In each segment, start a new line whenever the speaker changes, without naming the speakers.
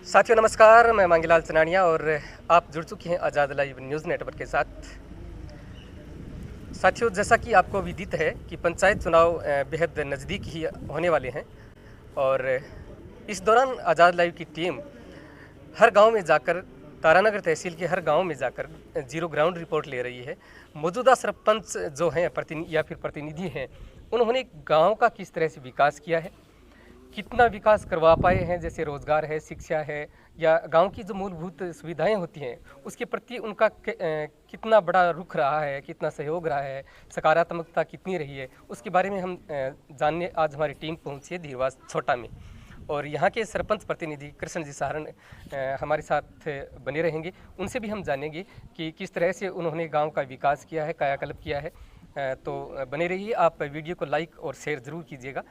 साथियों नमस्कार, मैं मांगीलाल चनानिया और आप जुड़ चुके हैं आज़ाद लाइव न्यूज़ नेटवर्क के साथ। साथियों, जैसा कि आपको विदित है कि पंचायत चुनाव बेहद नज़दीक ही होने वाले हैं और इस दौरान आज़ाद लाइव की टीम हर गांव में जाकर, तारानगर तहसील के हर गांव में जाकर जीरो ग्राउंड रिपोर्ट ले रही है। मौजूदा सरपंच जो हैं प्रतिनिधि हैं, उन्होंने गाँव का किस तरह से विकास किया है, कितना विकास करवा पाए हैं, जैसे रोज़गार है, शिक्षा है या गांव की जो मूलभूत सुविधाएं होती हैं उसके प्रति उनका कितना बड़ा रुख रहा है, कितना सहयोग रहा है, सकारात्मकता कितनी रही है, उसके बारे में हम जानने आज हमारी टीम पहुंची है धीरवास छोटा में। और यहाँ के सरपंच प्रतिनिधि कृष्ण जी सहारण हमारे साथ बने रहेंगे, उनसे भी हम जानेंगे कि किस तरह से उन्होंने गाँव का विकास किया है, कायाकल्प किया है। तो बने रहिए, आप वीडियो को लाइक और शेयर ज़रूर कीजिएगा।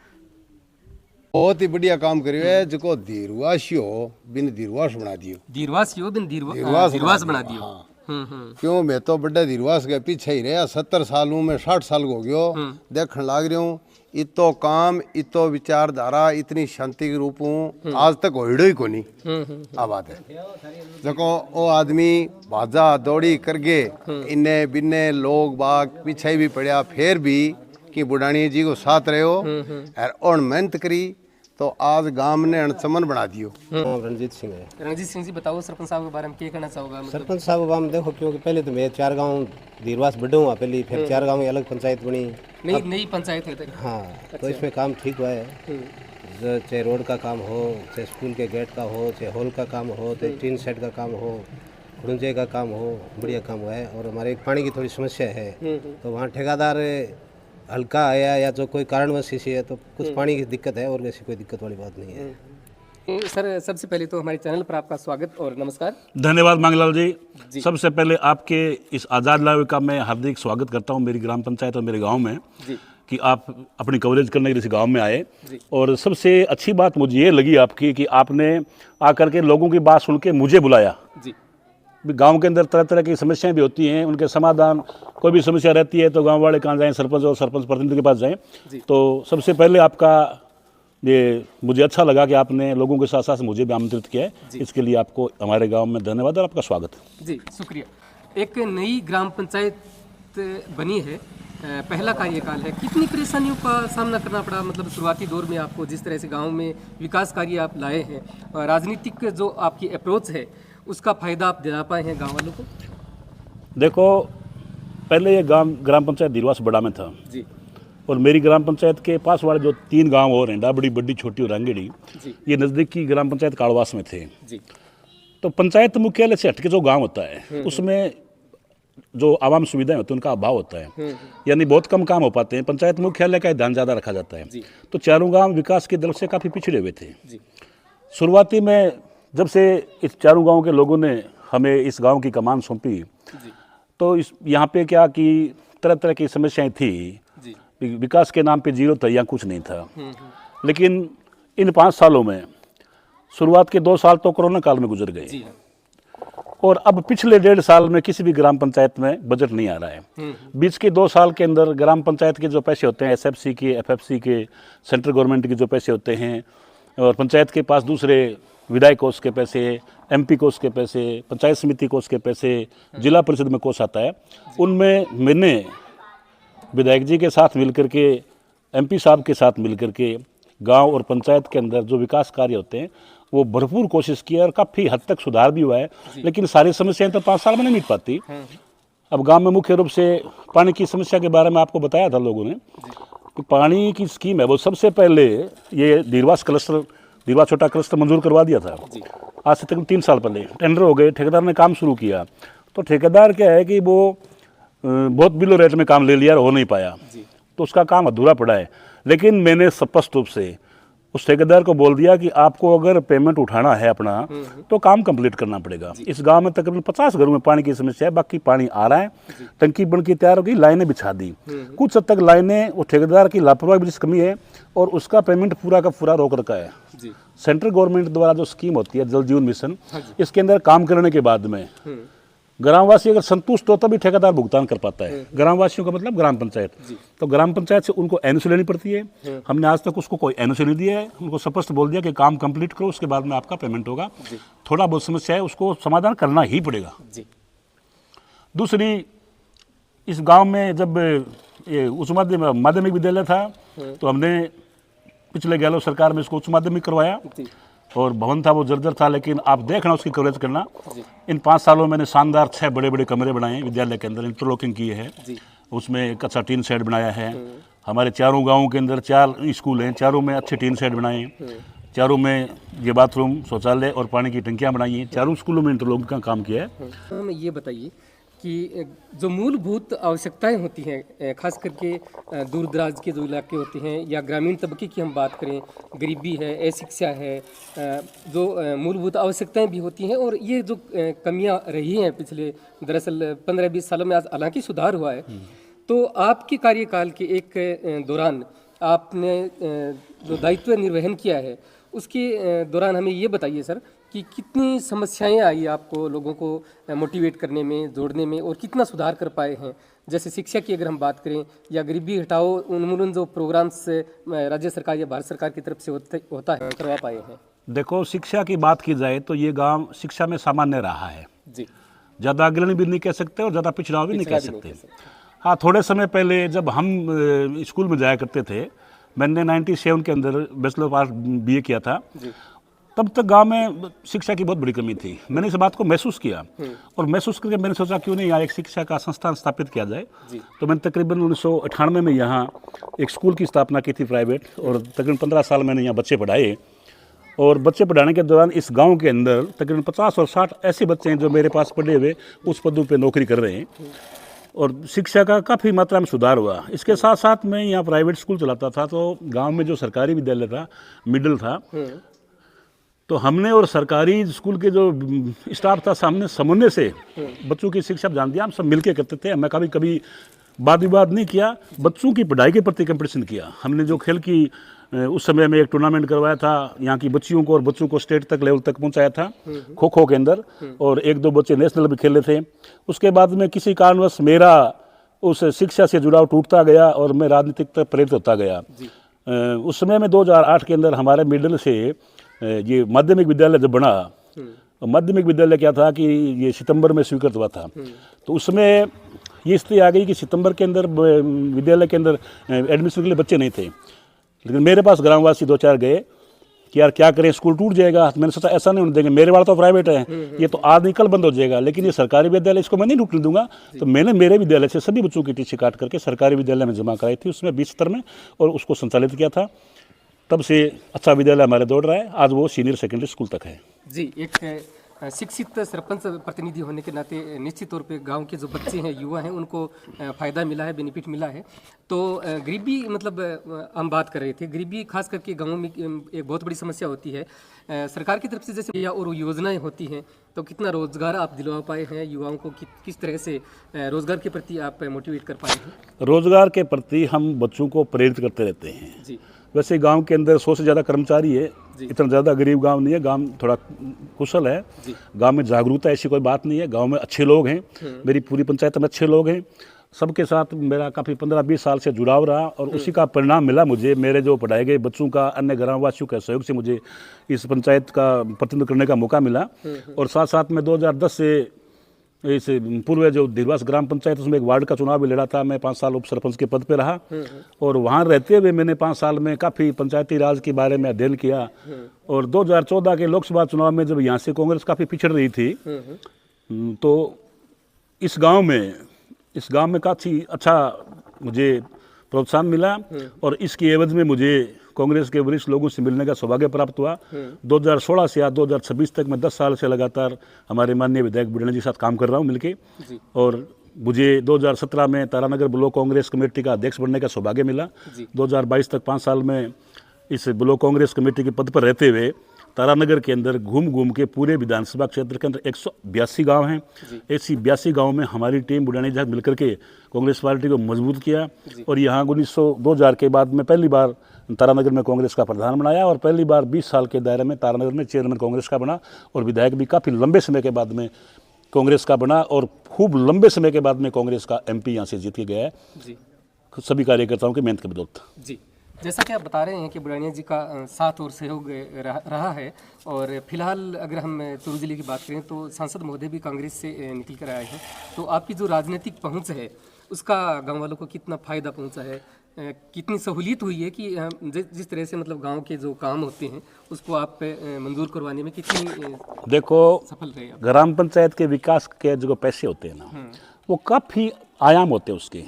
बहुत ही बढ़िया काम करियो है, जो धीरवासी हो बिन धीरवास बना दियो,
धीरवासी हो बिन धीरवास बना दियो।
हाँ। क्यों मैं तो बड़ा धीरवास के पीछे ही रहा, 70 सालों में 60 साल हो गयो देखने लाग रहा हूँ। इतो काम, इतो विचारधारा, इतनी शांति के रूप हूँ आज तक होइडो ही को नहीं। आ बात है, देखो वो आदमी भाजा दौड़ी करके इन्ने बिन्ने लोग बाग पीछे भी पड़ा, फिर भी कि बुढ़ानी जी को साथ रहे हो और मेहनत करी तो आज गांव ने अनचमन बना दियो।
रणजीत सिंह है।
रणजीत सिंह जी, बताओ सरपंच साहब के बारे में क्या कहना चाहोगा?
सरपंच साहब हम देखो, क्योंकि पहले तो मैं 4 गांव धीरवास बढ़ा हुआ पहले, फिर 4 गांव में अलग पंचायत बनी,
नई पंचायत है।
हाँ अच्छा। तो इसमें काम ठीक हुआ है, चाहे रोड का काम हो, चाहे स्कूल के गेट का हो, चाहे हॉल का काम हो, चाहे टीन सेट का काम हो, खुड़ंजे का काम हो, बढ़िया काम हुआ है। और हमारे एक पानी की थोड़ी समस्या है, तो वहाँ ठेकेदार हल्का आया या जो कोई कारणवश इसी है तो कुछ पानी की दिक्कत है, और ऐसी कोई दिक्कत वाली बात नहीं है।
सर, सबसे पहले तो हमारे चैनल पर आपका स्वागत और नमस्कार।
धन्यवाद मांगलाल जी। सबसे पहले आपके इस आज़ाद लाइव का मैं हार्दिक स्वागत करता हूं मेरी ग्राम पंचायत और मेरे गांव में जी। कि आप अपनी कवरेज करने के लिए इस गांव में आए। और सबसे अच्छी बात मुझे ये लगी आपकी कि आपने आकर के लोगों की बात सुन के मुझे बुलाया जी। गांव के अंदर तरह तरह की समस्याएं भी होती हैं, उनके समाधान, कोई भी समस्या रहती है तो गांव वाले कहाँ जाएं, सरपंच और सरपंच प्रतिनिधि के पास जाएं। तो सबसे पहले आपका ये मुझे अच्छा लगा कि आपने लोगों के साथ साथ मुझे भी आमंत्रित किया है, इसके लिए आपको हमारे गांव में धन्यवाद और आपका स्वागत
जी। शुक्रिया। एक नई ग्राम पंचायत बनी है, पहला कार्यकाल है, कितनी परेशानियों का सामना करना पड़ा? मतलब शुरुआती दौर में आपको जिस तरह से गाँव में विकास कार्य आप लाए हैं, राजनीतिक जो आपकी अप्रोच है उसका फायदा आप दिला पाए हैं गांव वालों को? देखो,
पहले ये ग्राम पंचायत धीरवास बड़ा में था
जी,
और मेरी ग्राम पंचायत के पास वाले जो 3 गांव और हैं, डाबड़ी, बड्डी, छोटी और रंगेड़ी, ये नज़दीक की ग्राम पंचायत काड़वास में थे जी। तो पंचायत मुख्यालय से हटके जो गांव होता है उसमें जो आवाम सुविधाएं होती हैं उनका अभाव होता है, यानी बहुत कम काम हो पाते हैं। पंचायत मुख्यालय का ध्यान ज़्यादा रखा जाता है। तो चारों गाँव विकास की दृष्टि से काफ़ी पिछड़े हुए थे। शुरुआती में जब से इस चारों गांव के लोगों ने हमें इस गांव की कमान सौंपी तो इस यहाँ पे क्या कि तरह तरह की समस्याएं थी, विकास के नाम पे जीरो था या कुछ नहीं था। लेकिन इन 5 सालों में शुरुआत के 2 साल तो कोरोना काल में गुजर गए और अब पिछले 1.5 साल में किसी भी ग्राम पंचायत में बजट नहीं आ रहा है। बीच के 2 साल के अंदर ग्राम पंचायत के जो पैसे होते हैं, SFC के, FFC के, सेंट्रल गवर्नमेंट के जो पैसे होते हैं, और पंचायत के पास दूसरे विधायक कोष के पैसे, MP कोष के पैसे, पंचायत समिति कोष के पैसे, जिला परिषद में कोष आता है, उनमें मैंने विधायक जी के साथ मिलकर के, MP साहब के साथ मिलकर के गांव और पंचायत के अंदर जो विकास कार्य होते हैं वो भरपूर कोशिश की और काफ़ी हद तक सुधार भी हुआ है। लेकिन सारी समस्याएं तो 5 साल में नहीं मिट पाती। अब गाँव में मुख्य रूप से पानी की समस्या के बारे में आपको बताया था लोगों ने कि पानी की स्कीम है वो सबसे पहले ये धीरवास छोटा क्लस्टर मंजूर करवा दिया था आज से तकरीबन 3 साल पहले। टेंडर हो गए, ठेकेदार ने काम शुरू किया, तो ठेकेदार क्या है कि वो बहुत बिलो रेट में काम ले लिया और हो नहीं पाया, तो उसका काम अधूरा पड़ा है। लेकिन मैंने स्पष्ट रूप से उस ठेकेदार को बोल दिया कि आपको अगर पेमेंट उठाना है अपना तो काम कंप्लीट करना पड़ेगा। इस गांव में तकरीबन 50 घरों में पानी की समस्या है, बाकी पानी आ रहा है, टंकी बन के तैयार हो गई, लाइनें बिछा दी। कुछ हद तक लाइनें वो ठेकेदार की लापरवाही की कमी है और उसका पेमेंट पूरा का पूरा रोक रखा है। सेंट्रल गवर्नमेंट द्वारा जो स्कीम होती है जल जीवन मिशन, इसके अंदर काम करने के बाद में ग्रामवासी अगर संतुष्ट हो तभी ठेकेदार भुगतान कर पाता है। ग्रामवासियों का मतलब ग्राम पंचायत। तो ग्राम पंचायत से उनको एनओसी लेनी पड़ती है। हमने आज तक उसको कोई एनओसी नहीं दिया है। उनको स्पष्ट बोल दिया कि काम कंप्लीट करो, उसके बाद में आपका पेमेंट होगा। थोड़ा बहुत समस्या है, उसको समाधान करना ही पड़ेगा। दूसरी, इस गांव में जब ये उच्च माध्यमिक विद्यालय था तो हमने पिछले गहलोत सरकार में इसको उच्च माध्यमिक करवाया और भवन था वो जर्जर था, लेकिन आप देखना उसकी कवरेज करना। इन 5 सालों में मैंने शानदार 6 बड़े बड़े कमरे बनाए विद्यालय के अंदर, इंटरलॉकिंग की है, उसमें एक अच्छा टीन शेड बनाया है। हमारे चारों गाँवों के अंदर 4 स्कूल हैं, चारों में अच्छे टीन शेड बनाए हैं, चारों में ये बाथरूम, शौचालय और पानी की टंकियाँ बनाई हैं, चारों स्कूलों में इंटरलॉकिंग का काम किया है।
हमें ये बताइए कि जो मूलभूत आवश्यकताएं होती हैं, खास करके दूर दराज के जो इलाके होते हैं या ग्रामीण तबके की हम बात करें, गरीबी है, अशिक्षा है, जो मूलभूत आवश्यकताएं भी होती हैं, और ये जो कमियां रही हैं पिछले दरअसल 15-20 सालों में आज हालांकि सुधार हुआ है। तो आपके कार्यकाल के एक दौरान आपने जो दायित्व निर्वहन किया है उसके दौरान हमें ये बताइए सर कि कितनी समस्याएं आई आपको लोगों को मोटिवेट करने में, जोड़ने में, और कितना सुधार कर पाए हैं। जैसे शिक्षा की अगर हम बात करें या गरीबी हटाओ उन्मूलन जो प्रोग्राम्स राज्य सरकार या भारत सरकार की तरफ से होता है, करवा पाए हैं।
देखो, शिक्षा की बात की जाए तो ये गांव शिक्षा में सामान्य रहा है जी। ज़्यादा अग्रणी भी नहीं कह सकते और ज़्यादा पिछड़ा भी नहीं कह सकते। हाँ, थोड़े समय पहले जब हम स्कूल में जाया करते थे, मैंने 97 के अंदर बैचलर पास BA किया था, तब तक गांव में शिक्षा की बहुत बड़ी कमी थी। मैंने इस बात को महसूस किया और महसूस करके मैंने सोचा क्यों नहीं यहाँ एक शिक्षा का संस्थान स्थापित किया जाए। तो मैंने तकरीबन 1998 में यहाँ एक स्कूल की स्थापना की थी प्राइवेट, और तकरीबन 15 साल मैंने यहाँ बच्चे पढ़ाए। और बच्चे पढ़ाने के दौरान इस गांव के अंदर तकरीबन 50 और 60 ऐसे बच्चे हैं जो मेरे पास पढ़े हुए उस पदों पे नौकरी कर रहे हैं, और शिक्षा का काफ़ी मात्रा में सुधार हुआ। इसके साथ साथ मैं यहाँ प्राइवेट स्कूल चलाता था, तो गांव में जो सरकारी विद्यालय था, मिडिल था, तो हमने और सरकारी स्कूल के जो स्टाफ था सामने समन्वय से बच्चों की शिक्षा जान दिया। हम सब मिलके करते थे। मैं कभी वाद विवाद नहीं किया, बच्चों की पढ़ाई के प्रति कंपटीशन किया। हमने जो खेल की उस समय में एक टूर्नामेंट करवाया था, यहाँ की बच्चियों को और बच्चों को स्टेट तक लेवल तक पहुँचाया था खो खो के अंदर, और 1-2 बच्चे नेशनल भी खेले थे। उसके बाद में किसी कारणवश मेरा उस शिक्षा से जुड़ाव टूटता गया और मैं राजनीतिक तक प्रेरित होता गया। उस समय में 2008 के अंदर हमारे मिडिल से ये माध्यमिक विद्यालय जब बना, माध्यमिक विद्यालय क्या था कि ये सितंबर में स्वीकृत हुआ था, तो उसमें ये स्थिति आ गई कि सितंबर के अंदर विद्यालय के अंदर एडमिशन के लिए बच्चे नहीं थे। लेकिन मेरे पास ग्रामवासी 2-4 गए कि यार क्या करें, स्कूल टूट जाएगा। मैंने सोचा ऐसा नहीं होने देंगे, मेरे वाला तो प्राइवेट है, ये तो आज नहीं कल बंद हो जाएगा, लेकिन ये सरकारी विद्यालय इसको मैं नहीं टूटने दूंगा। तो मैंने मेरे विद्यालय से सभी बच्चों की टीसी काट करके सरकारी विद्यालय में जमा कराई थी, उसमें 20 स्तर में, और उसको संचालित किया था। तब से अच्छा विद्यालय हमारे दौड़ रहा है, आज वो सीनियर सेकेंडरी स्कूल तक है
जी। एक शिक्षित सरपंच प्रतिनिधि होने के नाते निश्चित तौर पे गांव के जो बच्चे हैं, युवा हैं, उनको फ़ायदा मिला है, बेनिफिट मिला है। तो गरीबी मतलब हम बात कर रहे थे, गरीबी खास करके गांवों में एक बहुत बड़ी समस्या होती है। सरकार की तरफ से जैसे या और योजनाएं होती हैं, तो कितना रोजगार आप दिलवा पाए हैं युवाओं को, किस तरह से रोजगार के प्रति आप मोटिवेट कर पाए हैं?
रोजगार के प्रति हम बच्चों को प्रेरित करते रहते हैं जी। वैसे गांव के अंदर 100 से ज़्यादा कर्मचारी है, इतना ज़्यादा गरीब गांव नहीं है, गांव थोड़ा कुशल है, गांव में जागरूकता ऐसी कोई बात नहीं है, गांव में अच्छे लोग हैं, मेरी पूरी पंचायत में अच्छे लोग हैं, सबके साथ मेरा काफ़ी 15-20 साल से जुड़ाव रहा, और उसी का परिणाम मिला मुझे। मेरे जो पढ़ाए गए बच्चों का, अन्य ग्रामवासियों के सहयोग से मुझे इस पंचायत का प्रतिनिधित्व करने का मौका मिला। और साथ साथ में 2010 से इस पूर्व जो दिलवास ग्राम पंचायत, उसमें एक वार्ड का चुनाव भी लड़ा था। मैं 5 साल उप सरपंच के पद पे रहा, और वहाँ रहते हुए मैंने 5 साल में काफ़ी पंचायती राज के बारे में अध्ययन किया। और 2014 के लोकसभा चुनाव में जब यहाँ से कांग्रेस काफ़ी पिछड़ रही थी, तो इस गांव में काफ़ी अच्छा मुझे प्रोत्साहन मिला, और इसकी एवज में मुझे कांग्रेस के वरिष्ठ लोगों से मिलने का सौभाग्य प्राप्त हुआ। 2016 से आज 2026 तक मैं 10 साल से लगातार हमारे माननीय विधायक बुढ़ानी जी के साथ काम कर रहा हूं मिलके, और मुझे 2017 में तारानगर ब्लॉक कांग्रेस कमेटी का अध्यक्ष बनने का सौभाग्य मिला। 2022 तक 5 साल में इस ब्लॉक कांग्रेस कमेटी के पद पर रहते हुए तारानगर के अंदर घूम के पूरे विधानसभा क्षेत्र के अंदर 182 गांव हैं। ऐसी 82 गांव में हमारी टीम बुढ़ानी जी मिलकर के कांग्रेस पार्टी को मजबूत किया, और यहाँ 2000 के बाद में पहली बार तारानगर में कांग्रेस का प्रधान बनाया, और पहली बार 20 साल के दायरे में तारानगर में चेयरमैन कांग्रेस का बना, और विधायक भी काफ़ी लंबे समय के बाद में कांग्रेस का बना और खूब लंबे समय के बाद में कांग्रेस का MP यहाँ से जीत के गया है
जी
सभी कार्यकर्ताओं की मेहनत के बदौलत।
जी, जैसा कि आप बता रहे हैं कि बुढ़ानिया जी का साथ और सहयोग रहा है, और फिलहाल अगर हम चूरू जिले की बात करें तो सांसद महोदय भी कांग्रेस से निकल कर आए हैं, तो आपकी जो राजनीतिक पहुंच है उसका गांव वालों को कितना फ़ायदा पहुंचा है, कितनी सहूलियत हुई है कि जिस तरह से मतलब गांव के जो काम होते हैं उसको आप मंजूर करवाने में कितनी
देखो
सफल रहे आप?
ग्राम पंचायत के विकास के जो पैसे होते हैं ना वो काफ़ी आयाम होते हैं उसके।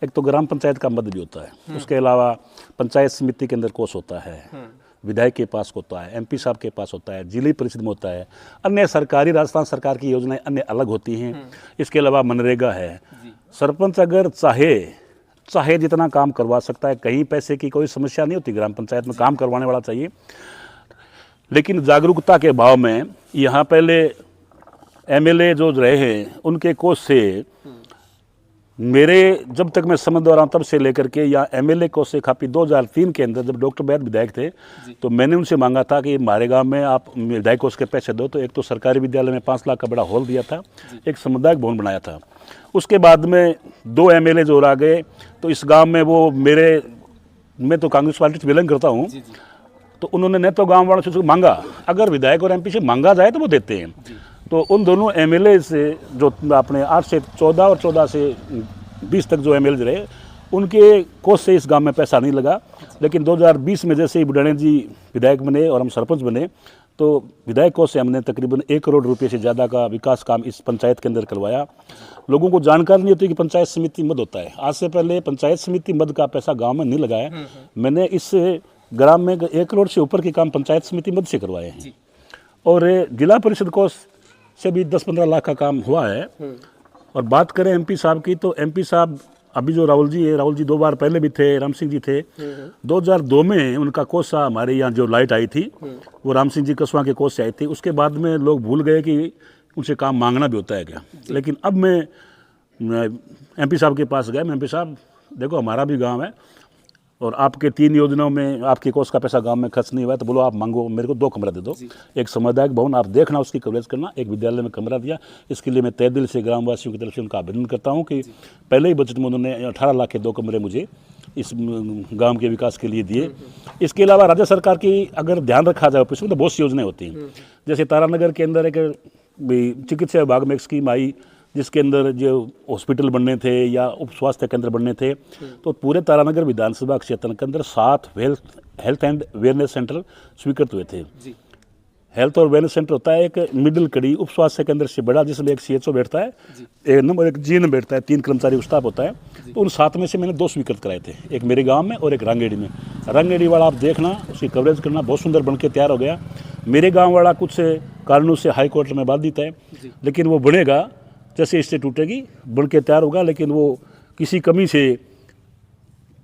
एक तो ग्राम पंचायत का मद भी होता है, उसके अलावा पंचायत समिति के अंदर कोष होता है, विधायक के पास होता है, MP साहब के पास होता है, जिला परिषद में होता है, अन्य सरकारी राजस्थान सरकार की योजनाएं अन्य अलग होती हैं। इसके अलावा मनरेगा है। सरपंच अगर चाहे जितना काम करवा सकता है, कहीं पैसे की कोई समस्या नहीं होती, ग्राम पंचायत में काम करवाने वाला चाहिए। लेकिन जागरूकता के भाव में यहाँ पहले MLA जो रहे हैं उनके कोष से मेरे जब तक मैं समझ रहा हूँ तब से लेकर के या MLA कोष से काफ़ी 2003 के अंदर जब डॉक्टर बैद विधायक थे तो मैंने उनसे मांगा था कि हमारे गांव में आप विधायक कोष के पैसे दो। तो एक तो सरकारी विद्यालय में 5 लाख का बड़ा हॉल दिया था, एक सामुदायिक भवन बनाया था। उसके बाद में 2 MLA जो आ गए तो इस गाँव में वो मैं तो कांग्रेस पार्टी से बिलोंग करता हूँ, तो उन्होंने न तो गाँव वालों से मांगा, अगर विधायक और MP से मांगा जाए तो वो देते हैं। तो उन दोनों MLA से जो अपने 8 से 14 और 14 से 20 तक जो MLA रहे उनके कोष से इस गांव में पैसा नहीं लगा। लेकिन 2020 में जैसे ही बुढ़ानिया जी विधायक बने और हम सरपंच बने तो विधायक कोष से हमने तकरीबन 1 करोड़ रुपए से ज़्यादा का विकास काम इस पंचायत के अंदर करवाया। लोगों को जानकारी नहीं होती कि पंचायत समिति मद होता है। आज से पहले पंचायत समिति मद का पैसा गाँव में नहीं लगाया, मैंने इस ग्राम में 1 करोड़ से ऊपर के काम पंचायत समिति मद से करवाए हैं। और जिला परिषद कोष से भी 10-15 लाख का काम हुआ है। और बात करें MP साहब की तो MP साहब अभी जो राहुल जी 2 बार पहले भी थे, राम सिंह जी थे। 2002 में उनका कोष हमारे यहाँ जो लाइट आई थी वो राम सिंह जी कसवा के कोष से आई थी। उसके बाद में लोग भूल गए कि उनसे काम मांगना भी होता है क्या। लेकिन अब मैं MP साहब के पास गया, मैं MP साहब देखो हमारा भी गाँव है और आपके 3 योजनाओं में आपके कोष का पैसा गांव में खर्च नहीं हुआ है, तो बोलो आप मांगो, मेरे को 2 कमरा दे दो। एक सामुदायिक भवन आप देखना उसकी कवरेज करना, एक विद्यालय में कमरा दिया। इसके लिए मैं तहे दिल से ग्रामवासियों की तरफ से उनका अभिनंदन करता हूं कि पहले ही बजट में उन्होंने 18 लाख के 2 कमरे मुझे इस गांव के विकास के लिए दिए। इसके अलावा राज्य सरकार की अगर ध्यान रखा जाए उसमें तो बहुत सी योजनाएँ होती हैं। जैसे तारानगर के अंदर एक चिकित्सा विभाग में एक स्कीम आई जिसके अंदर जो हॉस्पिटल बनने थे या उप स्वास्थ्य केंद्र बनने थे, तो पूरे तारानगर विधानसभा क्षेत्र के अंदर 7 हेल्थ एंड वेलनेस सेंटर स्वीकृत हुए थे। हेल्थ और वेलनेस सेंटर होता है एक मिडिल कड़ी उप स्वास्थ्य केंद्र से बड़ा, जिसमें एक CHO बैठता है, एक GN बैठता है, 3 कर्मचारी स्टाफ होता है। तो उन 7 में से मैंने 2 स्वीकृत कराए थे, एक मेरे गाँव में और एक रंगेड़ी में। रंगेड़ी वाला आप देखना, उसकी कवरेज करना, बहुत सुंदर बन के तैयार हो गया। मेरे गाँव वाला कुछ कारणों से हाई कोर्ट में बाधित है, लेकिन वो बनेगा जैसे इससे टूटेगी बन के तैयार होगा। लेकिन वो किसी कमी से,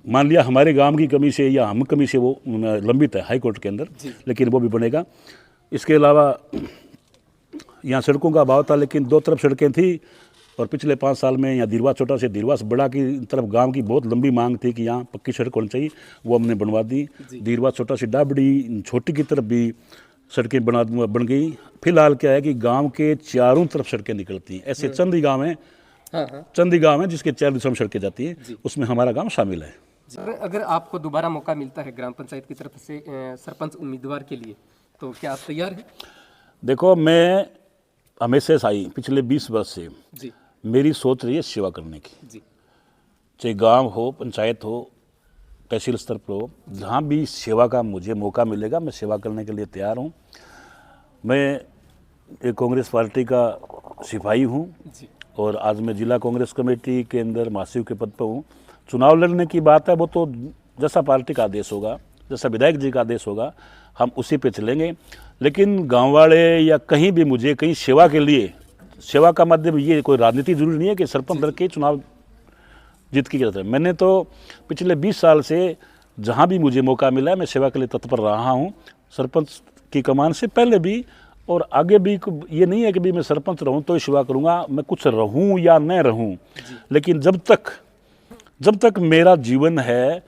मान लिया हमारे गांव की कमी से या हम कमी से वो लंबित है हाई कोर्ट के अंदर, लेकिन वो भी बनेगा। इसके अलावा यहाँ सड़कों का अभाव था, लेकिन 2 तरफ सड़कें थी और पिछले 5 साल में यहाँ दीरवा छोटा से दीरवा बड़ा की तरफ गांव की बहुत लंबी मांग थी कि यहाँ पक्की सड़क होनी चाहिए, वो हमने बनवा दी। दीरवा छोटा से डाबड़ी छोटी की तरफ भी सड़कें बन गई। फिलहाल क्या है कि गांव के चारों तरफ सड़कें निकलती हैं। ऐसे चंद ही गांव हैं जिसके 4 दिशाओं में सड़कें जाती हैं, उसमें हमारा गांव शामिल है।
अगर आपको दोबारा मौका मिलता है ग्राम पंचायत की तरफ से सरपंच उम्मीदवार के लिए, तो क्या आप तैयार हैं?
देखो, मैं हमेशा से आई पिछले 20 वर्ष से मेरी सोच रही है सेवा करने की। चाहे गाँव हो, पंचायत हो, तहसील स्तर पर हो, जहाँ भी सेवा का मुझे मौका मिलेगा मैं सेवा करने के लिए तैयार हूँ। मैं एक कांग्रेस पार्टी का सिपाही हूँ और आज मैं जिला कांग्रेस कमेटी के अंदर महासचिव के पद पर हूँ। चुनाव लड़ने की बात है, वो तो जैसा पार्टी का आदेश होगा, जैसा विधायक जी का आदेश होगा, हम उसी पे चलेंगे। लेकिन गाँव वाले या कहीं भी मुझे कहीं सेवा के लिए, सेवा का माध्यम ये कोई राजनीति जरूरी नहीं है कि सरपंच लड़ के चुनाव जीत की जाता है। मैंने तो पिछले 20 साल से जहाँ भी मुझे मौका मिला है मैं सेवा के लिए तत्पर रहा हूँ, सरपंच की कमान से पहले भी और आगे भी। ये नहीं है कि भी मैं सरपंच रहूँ तो ही सेवा करूँगा, मैं कुछ रहूँ या न रहूँ, लेकिन जब तक मेरा जीवन है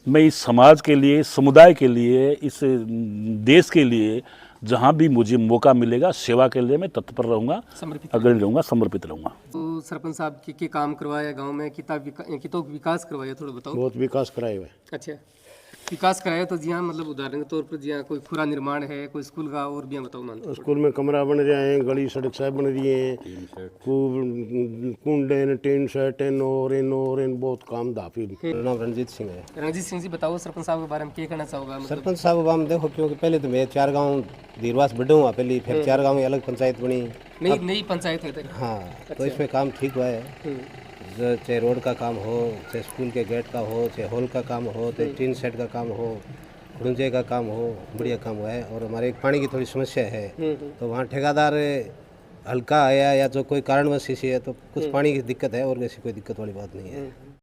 मैं इस समाज के लिए, समुदाय के लिए, इस देश के लिए जहाँ भी मुझे मौका मिलेगा सेवा के लिए मैं तत्पर रहूँगा,
समर्पित
अग्रणी रहूँगा, समर्पित रहूँगा।
तो सरपंच साहब के काम करवाया गांव में, कितो विकास करवाया, थोड़ा बताओ।
बहुत विकास कराए हुए।
अच्छा, विकास कराया तो जी हाँ, मतलब उदाहरण के तौर पर जी हाँ कोई खुरा निर्माण है, कोई स्कूल का, और भी बताओ मान।
स्कूल में कमरा बन रहे हैं, गली सड़क साहब बन रही हैं, कुंडे टीन सेट और बहुत काम दाफी।
मेरा नाम रंजीत सिंह है।
रणजीत सिंह जी, बताओ सरपंच साहब के बारे में क्या कहना चाहोगा?
सरपंच साहब अब हम देखो, क्योंकि पहले तो मैं 4 गांव धीरवास बढ़ा हुआ पहले, फिर 4 गांव में अलग पंचायत बनी।
नई पंचायत है तक।
हाँ, तो इसमें काम ठीक हुआ है। चाहे रोड का काम हो, चाहे स्कूल के गेट का हो, चाहे हॉल का काम हो, चाहे टीन सेट का काम हो, खुड़ंजे का काम हो, बढ़िया काम हुआ है। और हमारे एक पानी की थोड़ी समस्या है, तो वहाँ ठेकेदार हल्का आया या जो कोई कारणवश इसी है, तो कुछ पानी की दिक्कत है, और वैसी कोई दिक्कत वाली बात नहीं है।